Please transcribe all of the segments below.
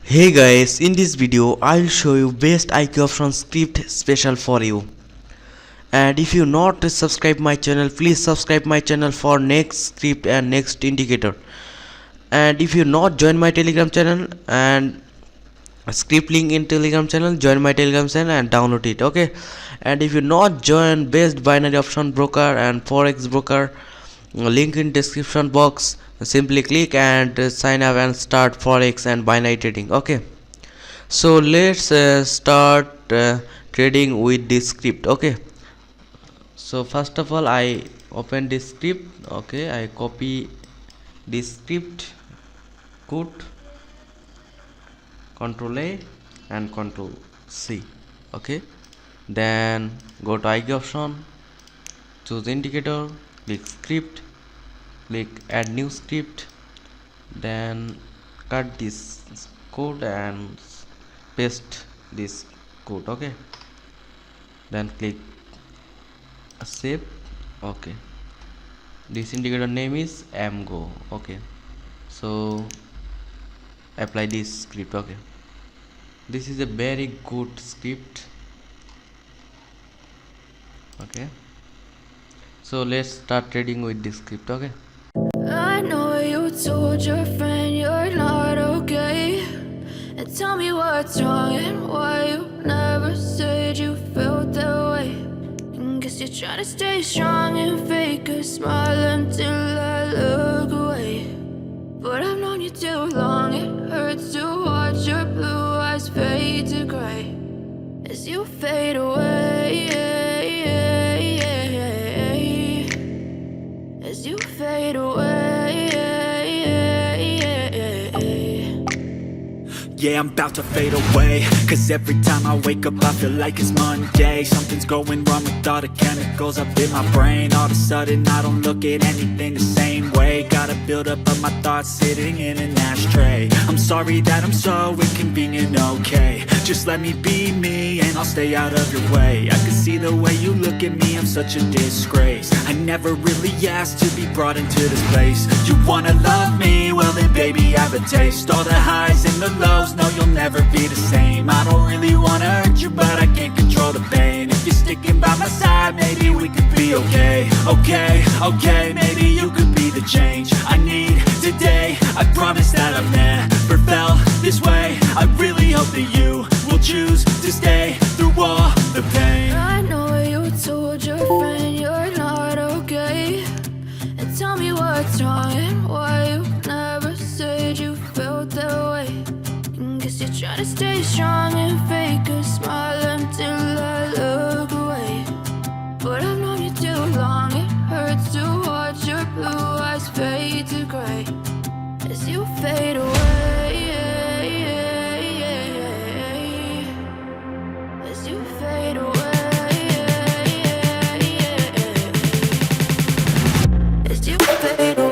Hey guys, in this video I'll show you best IQ option script special for you. And if you not subscribe my channel, please subscribe my channel for next script and next indicator. And if you not join my telegram channel and script link in telegram channel, join my telegram channel and download it, okay? And if you not join best binary option broker and forex broker, link in description box, simply click and sign up and start forex and binary trading, okay? So let's start trading with this script, okay? So first of all I open this script, okay? I copy this script code, Ctrl A and Ctrl C, okay? Then go to IQ option, choose indicator, click script, click add new script, then cut this code and paste this code, okay? Then click save, okay? This indicator name is mgo, okay? So apply this script, okay? This is a very good script, okay? So let's start trading with this script, okay? I know you told your friend you're not okay, and tell me what's wrong and why you never said you felt that way. And guess you're trying to stay strong and fake a smile until I look away. But I've known you too long, it hurts to watch your blue eyes fade to gray as you fade away, as you fade away. Yeah, I'm about to fade away, cause every time I wake up I feel like it's Monday. Something's going wrong with all the chemicals up in my brain. All of a sudden I don't look at anything the same way. Gotta build up of my thoughts sitting in an ashtray. I'm sorry that I'm so inconvenient, okay? Just let me be me and I'll stay out of your way. I can see the way you look at me, I'm such a disgrace. I never really asked to be brought into this place. You wanna love me? Well then baby have a taste. All the highs and the lows, no you'll never be the same. I don't really wanna hurt you but I can't control the pain. If you're sticking by my side maybe we could be okay. Okay, maybe you could be the change I need today. I promise that I've never felt this way. I really hope that you will choose to stay through all the pain. I know you told your friend you're not okay, and tell me what's wrong and why you never said you felt that way. And guess you're trying to stay strong and fake a smile until I look away. But I've known you too long, it hurts to watch your blue eyes fade to gray as you fade away, as you fade away, as you fade away.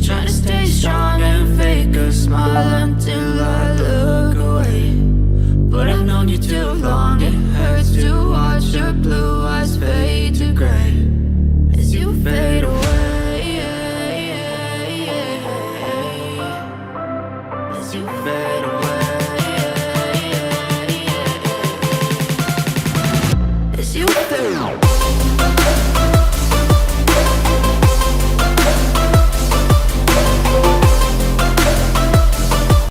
Trying to stay strong and fake a smile until I look away. But I've known you too long, it hurts to watch your blue eyes fade to gray as you fade away, as you fade away.